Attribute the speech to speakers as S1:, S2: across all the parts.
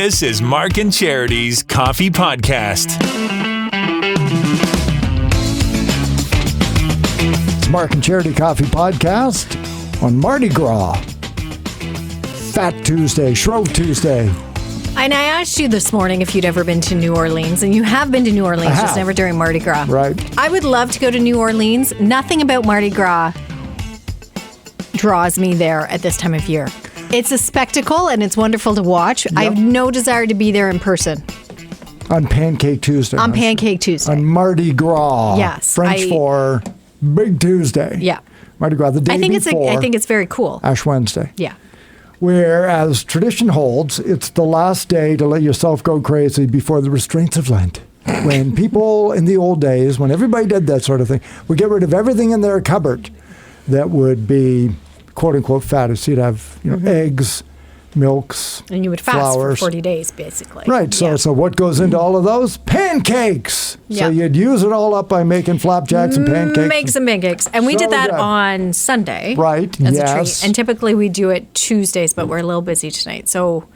S1: This is Mark and Charity's Coffee Podcast.
S2: It's Mark and Charity Coffee Podcast on Mardi Gras. Fat Tuesday, Shrove Tuesday.
S3: And I asked you this morning if you'd ever been to New Orleans, and you have been to New Orleans, just never during Mardi Gras.
S2: Right.
S3: I would love to go to New Orleans. Nothing about Mardi Gras draws me there at this time of year. It's a spectacle, and it's wonderful to watch. Yep. I have no desire to be there in person.
S2: On Pancake Tuesday.
S3: On Pancake Tuesday.
S2: On Mardi Gras.
S3: Yes.
S2: French for Big Tuesday.
S3: Yeah.
S2: Mardi Gras, the day before.
S3: I think it's very cool.
S2: Ash Wednesday.
S3: Yeah.
S2: Whereas tradition holds, it's the last day to let yourself go crazy before the restraints of Lent. When people in the old days, when everybody did that sort of thing, would get rid of everything in their cupboard that would be quote-unquote fatty. So you'd have eggs, milks,
S3: and you would fast
S2: flowers.
S3: for 40 days, basically.
S2: Right. So what goes into all of those? Pancakes.
S3: Yeah.
S2: So you'd use it all up by making flapjacks and pancakes.
S3: Make some pancakes. And we did that on Sunday.
S2: Right.
S3: As a treat. And typically we do it Tuesdays, but we're a little busy tonight. So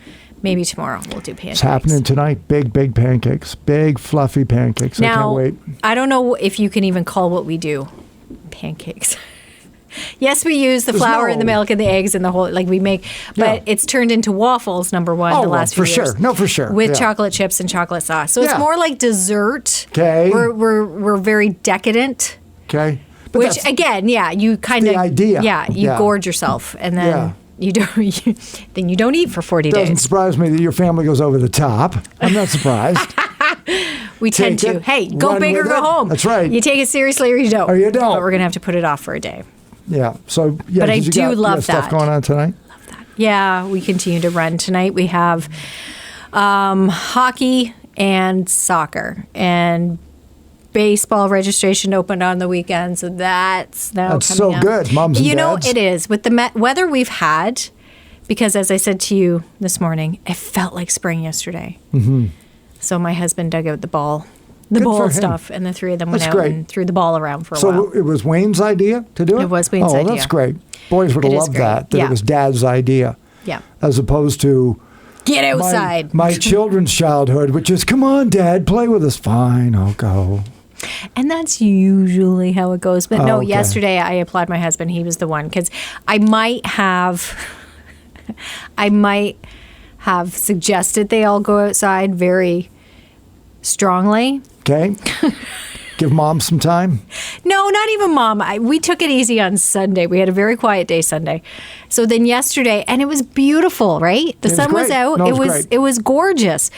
S3: maybe tomorrow we'll do pancakes.
S2: It's happening tonight. Big pancakes. Big, fluffy pancakes.
S3: Now,
S2: I can't wait.
S3: I don't know if you can even call what we do pancakes. Yes, we use the flour and the milk and the eggs and the whole, we make, but it's turned into waffles, number one, the last few years.
S2: For sure. No, for sure.
S3: With chocolate chips and chocolate sauce. So it's more like dessert.
S2: Okay.
S3: We're very decadent.
S2: Okay.
S3: But which, again, you kind of.
S2: The idea.
S3: Yeah, you gorge yourself and then you don't eat for 40 days.
S2: Doesn't surprise me that your family goes over the top. I'm not surprised.
S3: We tend to. Hey, go big or go home.
S2: That's right.
S3: You take it seriously or you don't.
S2: Or you don't.
S3: But we're going to have to put it off for a day.
S2: Yeah. So,
S3: but I do love that.
S2: Stuff going on tonight?
S3: Love that. Yeah, we continue to run tonight. We have hockey and soccer and baseball registration opened on the weekend. So that's now coming up.
S2: Good, moms and dads.
S3: You know, it is. With the weather we've had, because as I said to you this morning, it felt like spring yesterday. Mm-hmm. So my husband dug out the ball stuff, and the three of them went out and threw the ball around for a while.
S2: So it was Wayne's idea to do it?
S3: It was Wayne's idea.
S2: Oh, that's great. Boys would have loved that it was Dad's idea.
S3: Yeah.
S2: As opposed to...
S3: Get outside.
S2: My children's childhood, which is, come on, Dad, play with us. Fine, I'll go.
S3: And that's usually how it goes. But yesterday I applaud my husband. He was the one, because I might have suggested they all go outside very strongly.
S2: Okay. Give Mom some time?
S3: No, not even Mom. We took it easy on Sunday. We had a very quiet day Sunday. So then yesterday, and it was beautiful, right? The sun was out.
S2: No,
S3: it was gorgeous.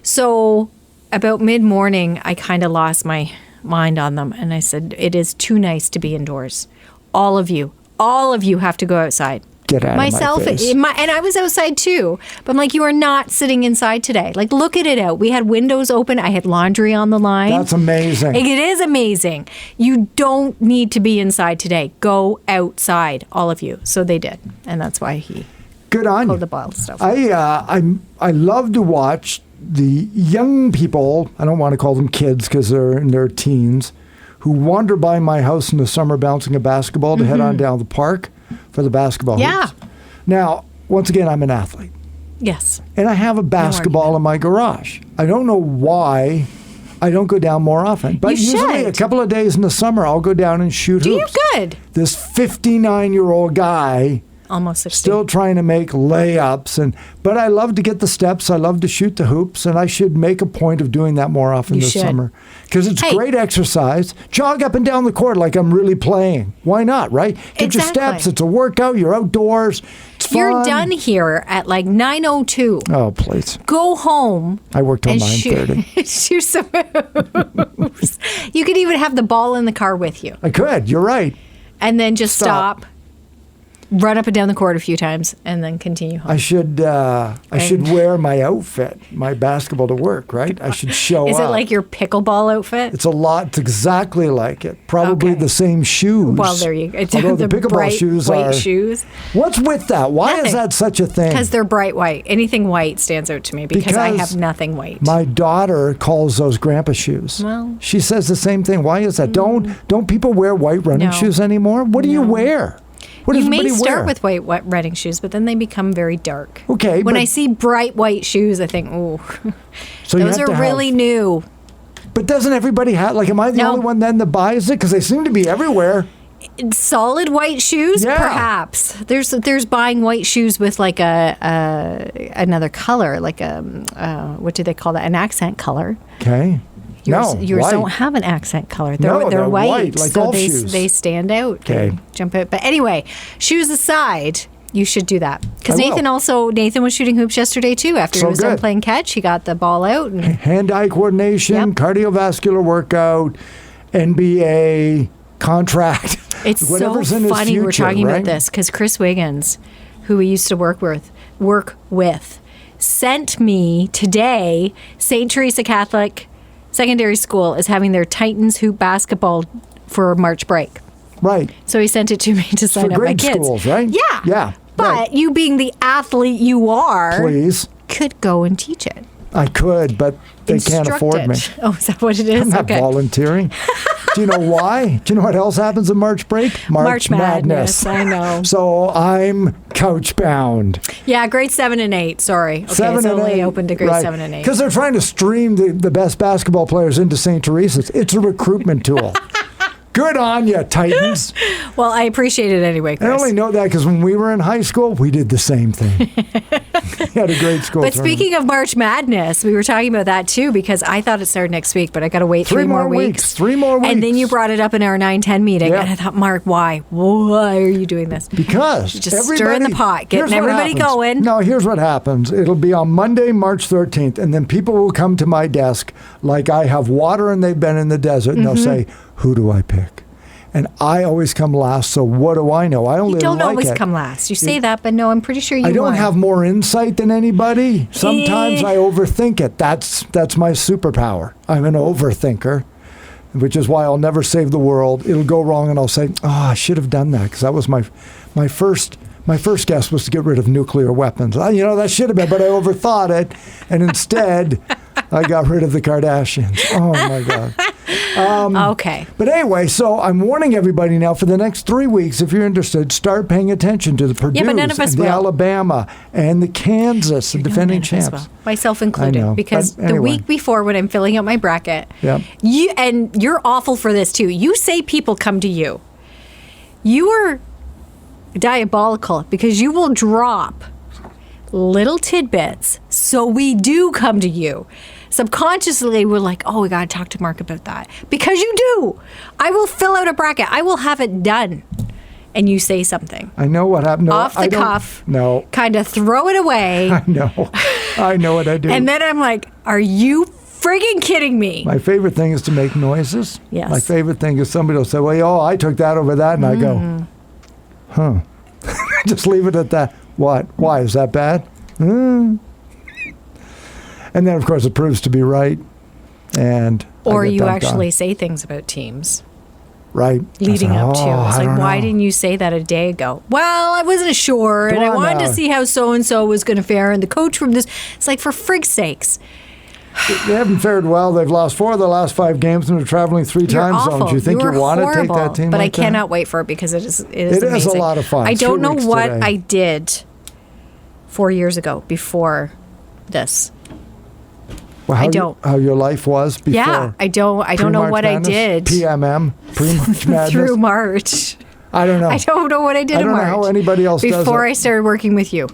S3: So about mid-morning, I kind of lost my mind on them. And I said, it is too nice to be indoors. All of you have to go outside.
S2: Get out of my face.
S3: And I was outside too. But I'm like, you are not sitting inside today. Like, look at it out. We had windows open. I had laundry on the line.
S2: That's amazing.
S3: It is amazing. You don't need to be inside today. Go outside, all of you. So they did. And that's why he pulled the ball stuff.
S2: I love to watch the young people, I don't want to call them kids because they're in their teens, who wander by my house in the summer bouncing a basketball to head on down the park for the basketball hoops. Now, once again, I'm an athlete.
S3: Yes.
S2: And I have a basketball in my garage. I don't know why I don't go down more often. But usually a couple of days in the summer, I'll go down and shoot hoops.
S3: Do you good?
S2: This 59-year-old guy...
S3: Almost 60.
S2: Still trying to make layups, but I love to get the steps. I love to shoot the hoops, and I should make a point of doing that more often this summer because it's great exercise. Jog up and down the court like I'm really playing. Why not, right? Get your steps. It's a workout. You're outdoors. It's fun.
S3: You're done here at like 9:02.
S2: Oh, please.
S3: Go home.
S2: I work till 9:30.
S3: Shoot some hoops. You could even have the ball in the car with you.
S2: I could. You're right.
S3: And then just stop. Run up and down the court a few times, and then continue home.
S2: I should wear my outfit, my basketball to work, right? I should show up.
S3: Is it like your pickleball outfit?
S2: It's exactly like it. Probably the same shoes.
S3: Well, there you go.
S2: Although the pickleball
S3: bright
S2: shoes
S3: white shoes.
S2: What's with that? Why is that such a thing?
S3: Because they're bright white. Anything white stands out to me because I have nothing white.
S2: My daughter calls those grandpa shoes.
S3: Well,
S2: she says the same thing. Why is that? Don't people wear white running shoes anymore? What do you wear? What does
S3: You may
S2: everybody
S3: start
S2: wear?
S3: with white running shoes, but then they become very dark.
S2: Okay,
S3: When
S2: but-
S3: I see bright white shoes, I think, ooh,
S2: So you
S3: those
S2: have
S3: are
S2: to
S3: really
S2: have,
S3: new.
S2: But doesn't everybody have, like, am I the
S3: No.
S2: only one then that buys it? Because they seem to be everywhere.
S3: Solid white shoes,
S2: Yeah.
S3: perhaps. There's buying white shoes with like another color, like what do they call that? An accent color.
S2: Okay.
S3: Yours
S2: white.
S3: don't have an accent color.
S2: No,
S3: They're
S2: they're
S3: white,
S2: white, like
S3: so
S2: golf
S3: they
S2: shoes.
S3: they stand out.
S2: Okay.
S3: They jump out. But anyway, shoes aside, you should do that because
S2: I will.
S3: Nathan was shooting hoops yesterday too. After
S2: So
S3: he was done
S2: good.
S3: playing catch, he got the ball out and
S2: Hand-eye coordination,
S3: Yep.
S2: cardiovascular workout, NBA contract.
S3: it's so
S2: whatever's in his
S3: funny we're
S2: future,
S3: talking
S2: right?
S3: about this because Chris Wiggins, who we used to work with, sent me today. St. Teresa Catholic Secondary School is having their Titans hoop basketball for March break.
S2: Right.
S3: So he sent it to me to sign
S2: For
S3: up my
S2: grade
S3: kids.
S2: schools, right?
S3: Yeah.
S2: Yeah.
S3: But
S2: right.
S3: you being the athlete you are,
S2: Please.
S3: could go and teach it.
S2: I could, but they can't
S3: Instruct
S2: afford
S3: it.
S2: me.
S3: Oh, is that what it is?
S2: I'm not
S3: Okay.
S2: volunteering. Do you know why? Do you know what else happens in March break?
S3: March Madness, I know.
S2: So I'm couch bound.
S3: Yeah, grade 7 and 8. Sorry. Okay,
S2: 7
S3: it's
S2: and
S3: only
S2: 8,
S3: open to grade
S2: right.
S3: 7 and 8.
S2: Because they're trying to stream the best basketball players into St. Teresa's. It's a recruitment tool. Good on you, Titans.
S3: Well, I appreciate it anyway, Chris.
S2: I only know that because when we were in high school, we did the same thing. We had a great school
S3: But
S2: tournament.
S3: speaking of March Madness, we were talking about that too because I thought it started next week, but I got to wait 3 more weeks.
S2: 3 more weeks.
S3: And then you brought it up in our 9-10 meeting,
S2: Yeah.
S3: and I thought, Mark, why? Why are you doing this?
S2: Because
S3: Just stirring the pot, getting
S2: here's what
S3: everybody
S2: happens.
S3: going.
S2: No, here's what happens. It'll be on Monday, March 13th, and then people will come to my desk like I have water and they've been in the desert, and they'll say, who do I pick? And I always come last, so what do I know? I only
S3: You don't
S2: like
S3: always
S2: it.
S3: come last. You say that, but no, I'm pretty sure you
S2: I don't
S3: won.
S2: have more insight than anybody. Sometimes I overthink it. That's my superpower. I'm an overthinker, which is why I'll never save the world. It'll go wrong, and I'll say, "Oh, I should have done that," because that was my first guess was to get rid of nuclear weapons. That should have been, but I overthought it, and instead, I got rid of the Kardashians. Oh my God.
S3: Okay.
S2: But anyway, so I'm warning everybody now for the next 3 weeks, if you're interested, start paying attention to the Purdue
S3: but none of us
S2: and the
S3: will.
S2: Alabama and the Kansas, the defending
S3: None of us
S2: champs.
S3: will. Myself included.
S2: I know,
S3: Because
S2: but anyway.
S3: the week before when I'm filling out my bracket,
S2: Yep.
S3: you're awful for this too. You say people come to you. You are diabolical because you will drop little tidbits so we do come to you. Subconsciously, we're like, oh, we got to talk to Mark about that. Because you do. I will fill out a bracket. I will have it done. And you say something.
S2: I know what happened. No,
S3: Off the
S2: I don't-
S3: cuff.
S2: No,
S3: Kind of throw it away.
S2: I know. I know what I do.
S3: And then I'm like, are you friggin' kidding me?
S2: My favorite thing is to make noises.
S3: Yes.
S2: My favorite thing is somebody will say, well, I took that over that. And I go, huh. Just leave it at that. What? Why? Is that bad? And then, of course, it proves to be right. And
S3: Or
S2: I get
S3: you
S2: dumped on.
S3: actually say things about teams
S2: right
S3: leading
S2: I say,
S3: up to.
S2: "Oh,
S3: It's
S2: I
S3: like,
S2: don't
S3: why
S2: know."
S3: didn't you say that a day ago? Well, I wasn't sure, and I
S2: Come on
S3: wanted
S2: now.
S3: to see how so-and-so was going to fare, and the coach from this. It's like, for frig's sakes.
S2: They haven't fared well. They've lost 4 of the last 5 games and they're traveling 3
S3: You're
S2: time
S3: awful.
S2: zones. You think you
S3: are
S2: want to take
S3: horrible,
S2: that team
S3: but
S2: like
S3: I cannot wait for it because it is amazing.
S2: is a lot of fun.
S3: I
S2: It's
S3: don't
S2: 3
S3: know
S2: weeks
S3: what
S2: today.
S3: I did 4 years ago before this.
S2: Well,
S3: I don't.
S2: How your life was before.
S3: Yeah, I don't know
S2: Pre-March
S3: what
S2: Madness?
S3: I did
S2: PMM, pre-March Madness.
S3: through March.
S2: I don't know.
S3: I don't know what I did
S2: I
S3: in
S2: don't know
S3: March.
S2: how anybody else does
S3: before
S2: it.
S3: I started working with you,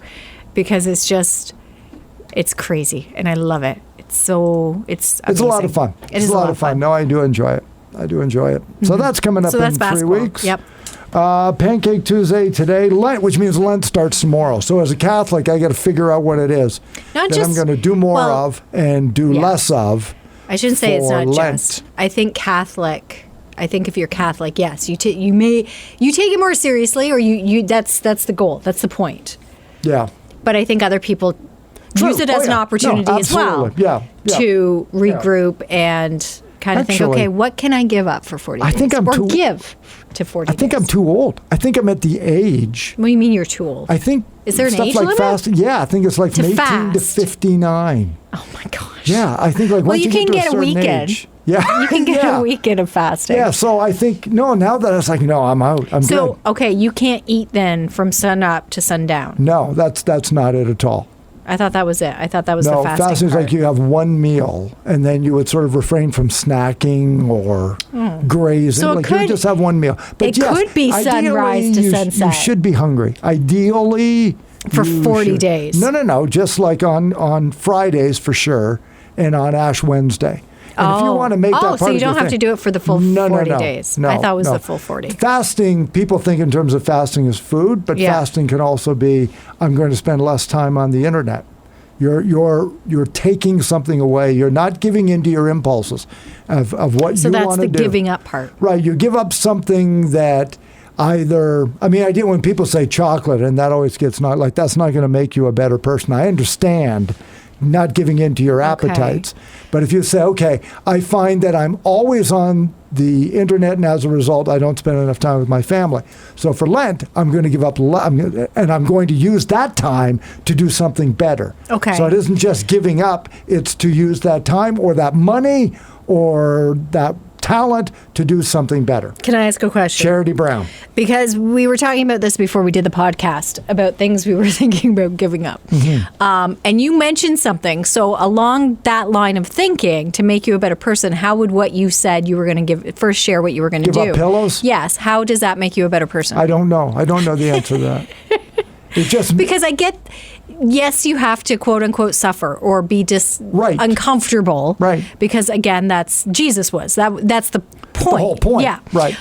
S3: because it's crazy and I love it. It's
S2: It's a lot
S3: amazing.
S2: of fun.
S3: It is
S2: a lot of fun. No, I do enjoy it. So that's coming up
S3: So that's
S2: in 3
S3: basketball.
S2: weeks.
S3: Yep.
S2: Pancake Tuesday today, Lent, which means Lent starts tomorrow. So as a Catholic, I got to figure out what it is
S3: Not
S2: that I'm
S3: just-
S2: going to do more
S3: well,
S2: of and do
S3: yeah.
S2: less of.
S3: I shouldn't say it's
S2: for
S3: not
S2: Lent.
S3: just. I think Catholic. I think if you're Catholic, yes, you take it more seriously, or you that's the goal. That's the point.
S2: Yeah.
S3: But I think other people
S2: True.
S3: use it
S2: Oh,
S3: as an
S2: yeah.
S3: opportunity
S2: No,
S3: as well.
S2: absolutely. Yeah.
S3: To regroup and kind of think,
S2: Actually,
S3: okay, what can I give up for 40
S2: I
S3: days?
S2: think I'm
S3: or
S2: too-
S3: give to 40
S2: I think
S3: days.
S2: I'm too old. I think I'm at the age.
S3: What do you mean you're too old?
S2: I think
S3: Is there an
S2: stuff
S3: age
S2: like
S3: limit?
S2: fasting. Yeah, I think it's like
S3: To
S2: from 18 to
S3: fast?
S2: 59.
S3: Oh my gosh.
S2: Yeah, I think like
S3: Well,
S2: once
S3: you
S2: you
S3: can
S2: get to
S3: get a
S2: certain
S3: weekend.
S2: age. Yeah.
S3: You can get
S2: Yeah.
S3: a weekend of fasting.
S2: Yeah, so I think, now that I was like, no, I'm out. I'm
S3: So,
S2: good.
S3: okay, you can't eat then from sun up to sundown.
S2: No, that's not it at all.
S3: I thought that was it. I thought that was
S2: No,
S3: the fasting
S2: fasting is
S3: part.
S2: like you have one meal, and then you would sort of refrain from snacking or grazing.
S3: So it
S2: like you would
S3: could-
S2: just have one meal. But
S3: it
S2: yes,
S3: could be
S2: ideally,
S3: sunrise to
S2: you
S3: sunset.
S2: You should be hungry. Ideally,
S3: For
S2: you
S3: 40
S2: should.
S3: days.
S2: No. Just like on Fridays for sure, and on Ash Wednesday. And if you want to make that part
S3: so you
S2: of
S3: don't
S2: your
S3: have to
S2: thing-
S3: do it for the full 40 days.
S2: No,
S3: I thought it was
S2: no.
S3: the full 40.
S2: Fasting, people think in terms of fasting as food, but
S3: Yeah.
S2: fasting can also be, I'm going to spend less time on the internet. You're taking something away. You're not giving into your impulses of what
S3: So
S2: you
S3: that's
S2: want
S3: the
S2: to do.
S3: giving up part.
S2: Right. You give up something that either, I get when people say chocolate, and that always gets not like, that's not going to make you a better person. I understand not giving in to your appetites. But if you say, okay, I find that I'm always on the internet, and as a result, I don't spend enough time with my family. So for Lent, I'm going to give up, and I'm going to use that time to do something better.
S3: Okay.
S2: So it isn't just giving up, it's to use that time or that money or that talent to do something better.
S3: Can I ask a question?
S2: Charity Brown.
S3: Because we were talking about this before we did the podcast about things we were thinking about giving up. And you mentioned something. So along that line of thinking, to make you a better person, how would what you said you were going to first share what you were going to do?
S2: Give up pillows?
S3: Yes. How does that make you a better person?
S2: I don't know. I don't know the answer to that. It just
S3: Because I get, yes, you have to quote unquote suffer or be
S2: Right.
S3: uncomfortable.
S2: Right.
S3: Because again, that's Jesus was. That's the point.
S2: the whole point.
S3: Yeah.
S2: Right.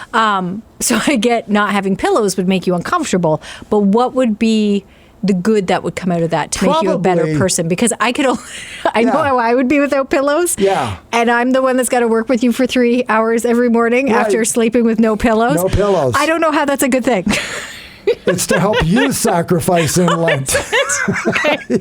S3: So I get not having pillows would make you uncomfortable, but what would be the good that would come out of that to make you a better
S2: Probably-
S3: person? Because I could, I know
S2: Yeah.
S3: how I would be without pillows.
S2: Yeah.
S3: And I'm the one that's got to work with you for 3 hours every morning
S2: Right.
S3: after sleeping with no pillows.
S2: No pillows.
S3: I don't know how that's a good thing.
S2: It's to help you sacrifice in Lent.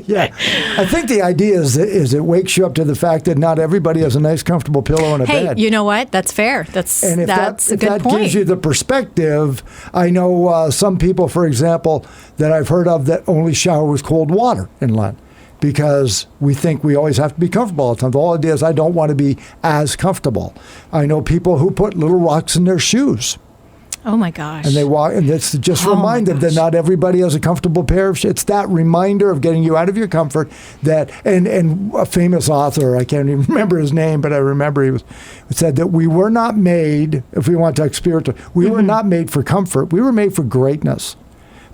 S2: Yeah. I think the idea is it wakes you up to the fact that not everybody has a nice, comfortable pillow in a
S3: Hey,
S2: bed.
S3: you know what? That's fair. That's
S2: And if
S3: a
S2: if
S3: good
S2: that
S3: point.
S2: gives you the perspective, I know some people, for example, that I've heard of that only shower with cold water in Lent because we think we always have to be comfortable all the time. The whole idea is I don't want to be as comfortable. I know people who put little rocks in their shoes.
S3: Oh my gosh.
S2: And they walk, and it's to just
S3: Oh,
S2: remind
S3: my
S2: them that
S3: gosh.
S2: not everybody has a comfortable pair of shoes. It's that reminder of getting you out of your comfort that, and a famous author, I can't even remember his name, but I remember he said that we were not made, if we want to talk spiritual, we were not made for comfort. We were made for greatness.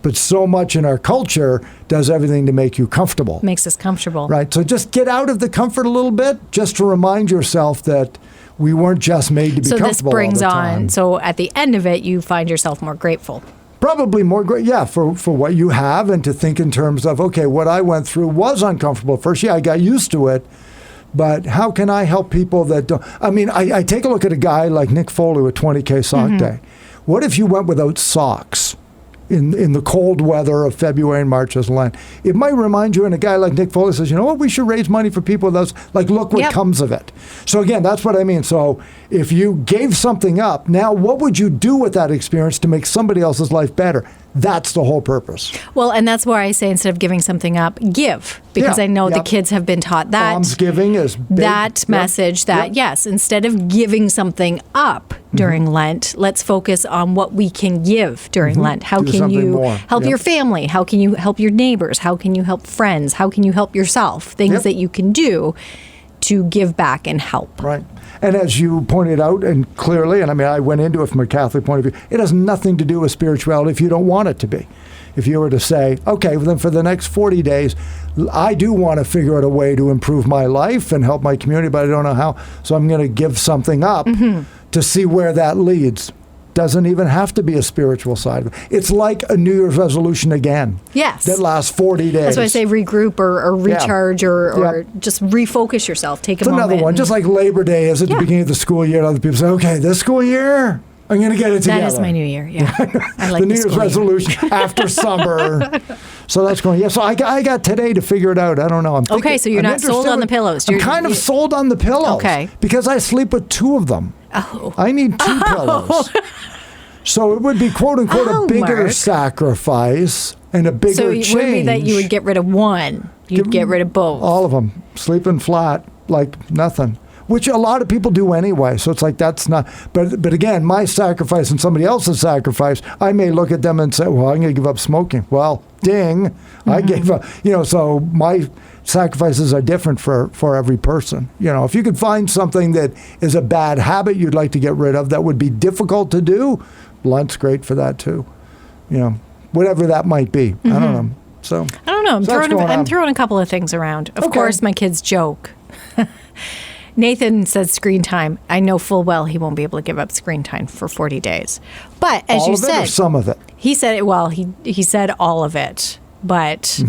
S2: But so much in our culture does everything to make you comfortable.
S3: Makes us comfortable.
S2: Right. So just get out of the comfort a little bit, just to remind yourself that we weren't just made to be
S3: So this
S2: comfortable
S3: brings
S2: all the time.
S3: on, so at the end of it, you find yourself more grateful.
S2: Probably more great, yeah, for what you have, and to think in terms of, okay, what I went through was uncomfortable at first. Yeah, I got used to it, but how can I help people that don't? I take a look at a guy like Nick Foley with 20K Sock Day. What if you went without socks in the cold weather of February and March as Lent? It might remind you, and a guy like Nick Foley says, you know what, we should raise money for people with those, like, look what
S3: Yep.
S2: comes of it. So again, that's what I mean. So if you gave something up, now what would you do with that experience to make somebody else's life better? That's the whole purpose.
S3: Well, and that's why I say instead of giving something up, give. Because
S2: Yeah,
S3: I know the
S2: yep.
S3: kids have been taught that.
S2: Almsgiving is big.
S3: That
S2: Yep.
S3: message that,
S2: Yep.
S3: yes, instead of giving something up during Lent, let's focus on what we can give during Lent. How
S2: Do
S3: can
S2: something
S3: you
S2: more.
S3: help
S2: Yep.
S3: your family? How can you help your neighbors? How can you help friends? How can you help yourself? Things
S2: Yep.
S3: that you can do to give back and help.
S2: Right. And as you pointed out, and clearly, and I went into it from a Catholic point of view, it has nothing to do with spirituality if you don't want it to be. If you were to say, okay, well, then for the next 40 days, I do want to figure out a way to improve my life and help my community, but I don't know how, so I'm going to give something up to see where that leads. Doesn't even have to be a spiritual side of it. It's like a New Year's resolution again.
S3: Yes.
S2: That lasts 40 days.
S3: That's why I say regroup or recharge or
S2: Yeah.
S3: just refocus yourself. Take a
S2: It's
S3: moment.
S2: another one,
S3: and-
S2: just like Labor Day is at
S3: Yeah.
S2: the beginning of the school year. Other people say, okay, this school year, I'm going to get it together.
S3: That is my new year. Yeah. I like
S2: the New
S3: this
S2: Year's
S3: school year.
S2: resolution after summer. So that's going, yeah. So I got today to figure it out. I don't know. I'm thinking,
S3: Okay, so you're
S2: I'm
S3: not sold
S2: interested
S3: on the
S2: with-
S3: pillows.
S2: I'm
S3: You're-
S2: kind of
S3: you-
S2: sold on the pillows.
S3: Okay.
S2: Because I sleep with two of them.
S3: Oh.
S2: I need two pillows. So it would be, quote unquote,
S3: Oh,
S2: a bigger
S3: Mark.
S2: sacrifice and a bigger
S3: So it
S2: change.
S3: would be that you would get rid of one. You'd get rid of both.
S2: All of them. Sleeping flat like nothing. which a lot of people do anyway. So it's like, that's not, but again, my sacrifice and somebody else's sacrifice, I may look at them and say, well, I'm going to give up smoking. Well, ding, I gave up, so my sacrifices are different for every person. If you could find something that is a bad habit you'd like to get rid of that would be difficult to do, Lent's great for that too. Whatever that might be. I don't know. So
S3: I don't know. I'm throwing a couple of things around. Of course, my kids joke. Nathan says screen time. I know full well he won't be able to give up screen time for 40 days. But as
S2: all
S3: you
S2: of
S3: said,
S2: it or some of it.
S3: He said it. Well, he said all of it, but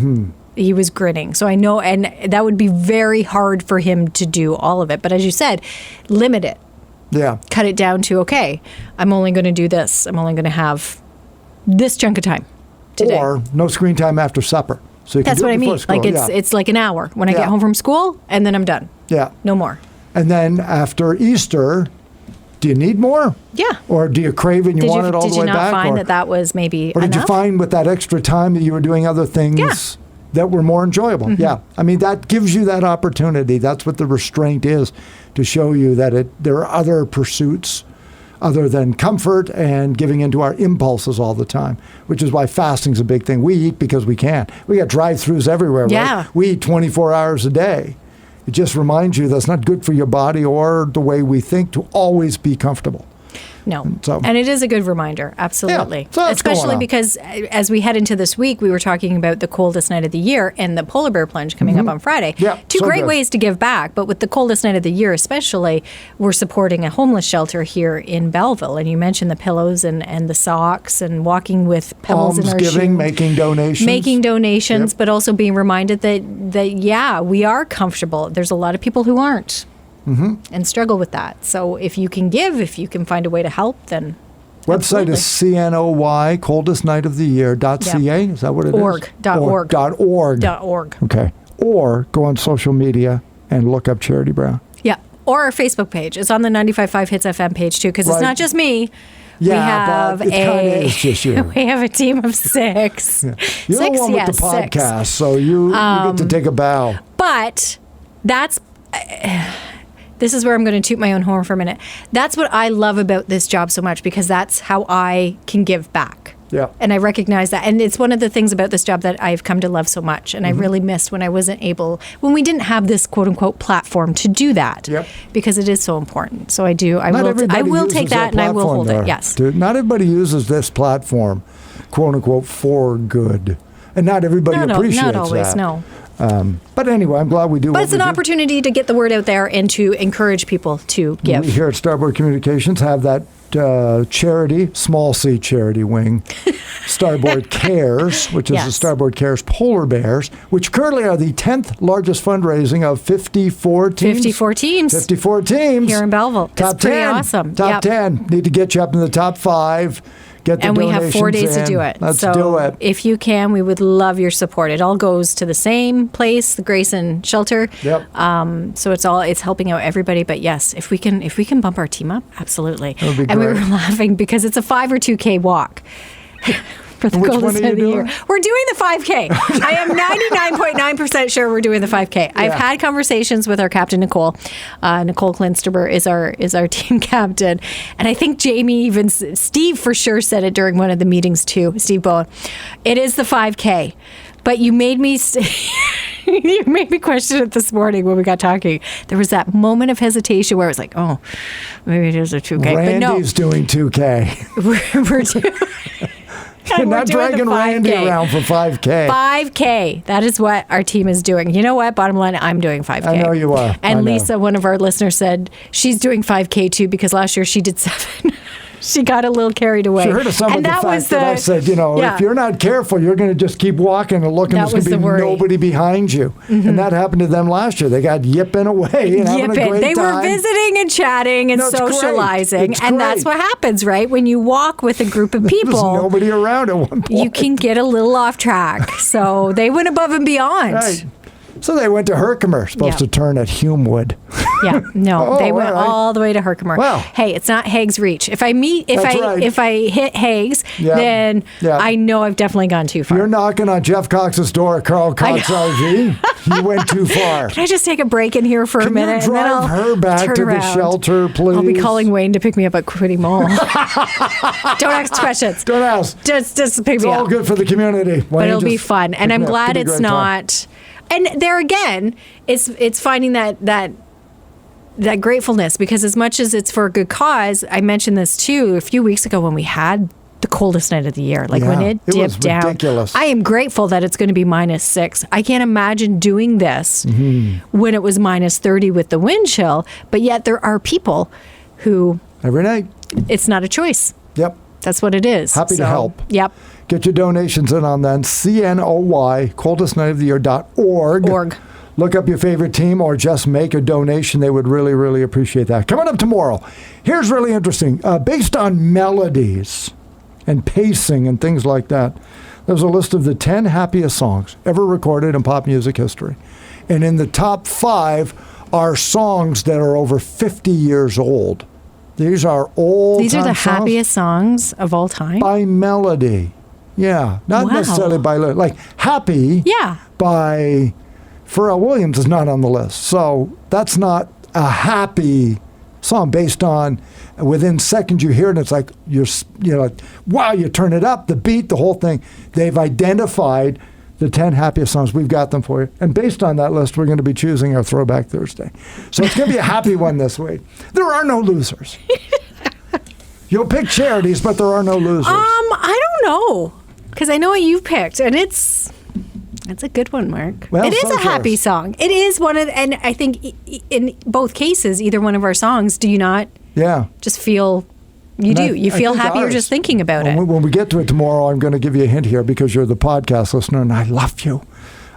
S3: he was grinning. So I know, and that would be very hard for him to do all of it. But as you said, limit it.
S2: Yeah.
S3: Cut it down to, okay, I'm only going to do this. I'm only going to have this chunk of time today.
S2: Or no screen time after supper. So you
S3: That's
S2: can do
S3: what
S2: it
S3: I mean.
S2: school.
S3: Like it's like an hour when I get home from school, and then I'm done.
S2: Yeah.
S3: No more.
S2: And then after Easter, do you need more?
S3: Yeah.
S2: Or do you crave it and you want it all the way back?
S3: Did you not find that was maybe
S2: Or did
S3: enough?
S2: you find with that extra time that you were doing other things that were more enjoyable? Yeah. I mean, that gives you that opportunity. That's what the restraint is, to show you that there are other pursuits other than comfort and giving into our impulses all the time, which is why fasting's a big thing. We eat because we can. We got drive-thrus everywhere, right? We eat 24 hours a day. It just reminds you that's not good for your body or the way we think to always be comfortable.
S3: No. And it is a good reminder. Absolutely.
S2: Yeah, so
S3: especially because as we head into this week, we were talking about the coldest night of the year and the polar bear plunge coming up on Friday.
S2: Yeah,
S3: Two great ways to give back. But with the coldest night of the year especially, we're supporting a homeless shelter here in Belleville. And you mentioned the pillows and the socks and walking with pebbles in our shoes.
S2: Almsgiving, making donations.
S3: But also being reminded that we are comfortable. There's a lot of people who aren't. And struggle with that. So if you can give, if you can find a way to help, then
S2: website is CNOY, coldest night of the year.ca. Is that what it is?
S3: .org.
S2: .org. Okay. Or go on social media and look up Charity Brown.
S3: Yeah. Or our Facebook page. It's on the 95.5 Hits FM page too, because it's not just me.
S2: Yeah, but it kind of is just you.
S3: We have a team of 6.
S2: You're the one with the podcast, so you get to take a bow.
S3: But that's... this is where I'm going to toot my own horn for a minute. That's what I love about this job so much, because that's how I can give back.
S2: Yeah.
S3: And I recognize that. And it's one of the things about this job that I've come to love so much. And I really missed when when we didn't have this quote unquote platform to do that.
S2: Yep.
S3: Because it is so important. So I will take that and I will hold it. Yes.
S2: Dude, not everybody uses this platform, quote unquote, for good. And not everybody appreciates that.
S3: Not always, no.
S2: But anyway, I'm glad we do.
S3: But it's an opportunity to get the word out there and to encourage people to give.
S2: We here at Starboard Communications have that charity, small c charity wing, Starboard Cares, which is the Starboard Cares Polar Bears, which currently are the 10th largest fundraising of 54 teams.
S3: 54 teams.
S2: 54 teams.
S3: Here in Belleville.
S2: Top
S3: it's pretty
S2: 10.
S3: Awesome.
S2: Top 10. Need to get you up in the top 5. And
S3: we have 4 days to do it.
S2: Let's do it.
S3: If you can, we would love your support. It all goes to the same place, the Grayson Shelter.
S2: Yep.
S3: So it's helping out everybody. But yes, if we can bump our team up, absolutely.
S2: That would be great.
S3: And we were laughing because it's a 5 or 2K walk. For the coldest night of the year. We're doing the 5K. I am 99.9% sure we're doing the 5K. I've had conversations with our captain, Nicole. Nicole Klinsterber is our team captain. And I think Steve for sure said it during one of the meetings too, Steve Bowen. It is the 5K. But you made me you made me question it this morning when we got talking. There was that moment of hesitation where I was like, oh, maybe it is a 2K.
S2: Randy's doing 2K.
S3: We're doing...
S2: You're not dragging Randy around for 5K.
S3: 5K. That is what our team is doing. You know what? Bottom line, I'm doing 5K.
S2: I know you are.
S3: And Lisa, one of our listeners, said she's doing 5K too because last year she did 7. She got a little carried away.
S2: She heard of some of the fact that I said, if you're not careful, you're going to just keep walking and looking. There's going to be nobody behind you. And that happened to them last year. They got yipping away and having a great
S3: time. They were visiting and chatting and socializing. And that's what happens, right? When you walk with a group of people.
S2: There's nobody around at one point.
S3: You can get a little off track. So they went above and beyond.
S2: Right. So they went to Herkimer, supposed to turn at Humewood.
S3: Yeah, no, they went
S2: right.
S3: all the way to Herkimer.
S2: Well.
S3: Hey, it's not Hague's Reach. If I hit Hague's,
S2: Yeah.
S3: then
S2: Yeah.
S3: I know I've definitely gone too far.
S2: You're knocking on Jeff Cox's door at Carl Cox RV. You went too far.
S3: Can I just take a break in here for a
S2: Can
S3: minute?
S2: you drive
S3: and then I'll
S2: her back
S3: turn
S2: to
S3: around.
S2: the shelter, please?
S3: I'll be calling Wayne to pick me up at Quiddy Mall. Don't ask questions.
S2: Don't ask.
S3: Just pick
S2: It's
S3: me
S2: all
S3: up.
S2: good for the community.
S3: But it'll be fun, and I'm glad it's not. And there again, it's finding that gratefulness, because as much as it's for a good cause, I mentioned this too a few weeks ago when we had the coldest night of the year, like when it
S2: was
S3: dipped down.
S2: ridiculous.
S3: I am grateful that it's going to be -6. I can't imagine doing this when it was -30 with the wind chill, but yet there are people who
S2: Every night.
S3: it's not a choice.
S2: Yep.
S3: That's what it is.
S2: Happy to help.
S3: Yep.
S2: Get your donations in on that. CNOY, coldestnightoftheyear.org.
S3: Org.
S2: Look up your favorite team or just make a donation. They would really, really appreciate that. Coming up tomorrow, here's really interesting. Based on melodies and pacing and things like that, there's a list of the 10 happiest songs ever recorded in pop music history. And in the top 5 are songs that are over 50 years old. These are old.
S3: These are the happiest songs of all time.
S2: By melody. Yeah. Not
S3: Wow.
S2: necessarily by, like, Happy
S3: Yeah.
S2: by Pharrell Williams is not on the list. So that's not a happy song based on within seconds you hear it and it's like, you're like, wow, you turn it up, the beat, the whole thing. They've identified the 10 happiest songs. We've got them for you. And based on that list, we're going to be choosing our Throwback Thursday. So it's going to be a happy one this week. There are no losers. You'll pick charities, but there are no losers.
S3: I don't know, because I know what you've picked, and it's a good one, Mark.
S2: Well,
S3: it is
S2: so
S3: a happy
S2: yours.
S3: song. It is one of, and I think in both cases, either one of our songs, do you not
S2: Yeah.
S3: just feel? You
S2: And
S3: do.
S2: I
S3: You feel
S2: think
S3: happier
S2: ours.
S3: just thinking about
S2: When
S3: it.
S2: when we get to it tomorrow, I'm going to give you a hint here because you're the podcast listener and I love you.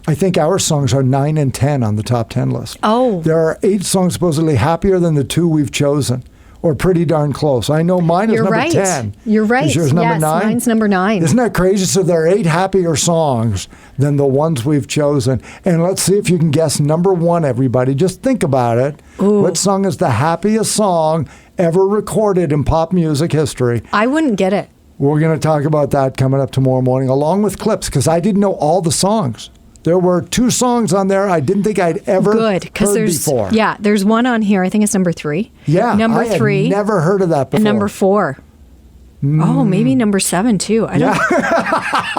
S2: I think our songs are 9 and 10 on the top 10 list.
S3: Oh.
S2: There are 8 songs supposedly happier than the 2 we've chosen, or pretty darn close. I know mine is
S3: You're
S2: number
S3: right.
S2: 10.
S3: You're right.
S2: Is yours number
S3: Yes,
S2: 9?
S3: mine's number 9.
S2: Isn't that crazy? So there are 8 happier songs than the ones we've chosen. And let's see if you can guess number 1, everybody. Just think about it.
S3: Ooh.
S2: What song is the happiest song ever recorded in pop music history?
S3: I wouldn't get it.
S2: We're going to talk about that coming up tomorrow morning, along with clips, because I didn't know all the songs. There were 2 songs on there I didn't think I'd ever
S3: Good, because
S2: heard
S3: there's
S2: before.
S3: there's one on here. I think it's number 3.
S2: Yeah,
S3: number
S2: I had
S3: 3,
S2: never heard of that before.
S3: and number 4. Oh, maybe number 7 too. I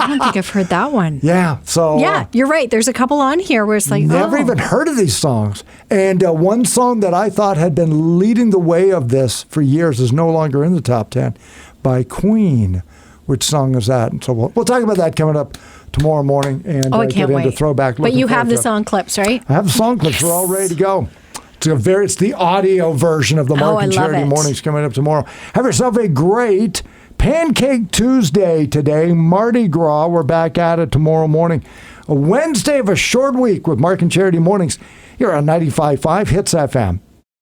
S3: don't think I've heard that one.
S2: Yeah, so
S3: Yeah, you're right. There's a couple on here where it's like,
S2: never
S3: oh.
S2: even heard of these songs. And one song that I thought had been leading the way of this for years is no longer in the top 10 by Queen. Which song is that? And so we'll talk about that coming up tomorrow morning and
S3: I
S2: get
S3: can't
S2: into
S3: wait.
S2: throwback.
S3: But you
S2: Looking
S3: have
S2: forward
S3: the
S2: to it.
S3: song clips, right?
S2: I have the song clips. We're all ready to go. It's the audio version of the Mark
S3: I
S2: and
S3: love
S2: Charity
S3: it.
S2: Mornings coming up tomorrow. Have yourself a great Pancake Tuesday today. Mardi Gras. We're back at it tomorrow morning. A Wednesday of a short week with Mark and Charity Mornings here on 95.5 Hits FM.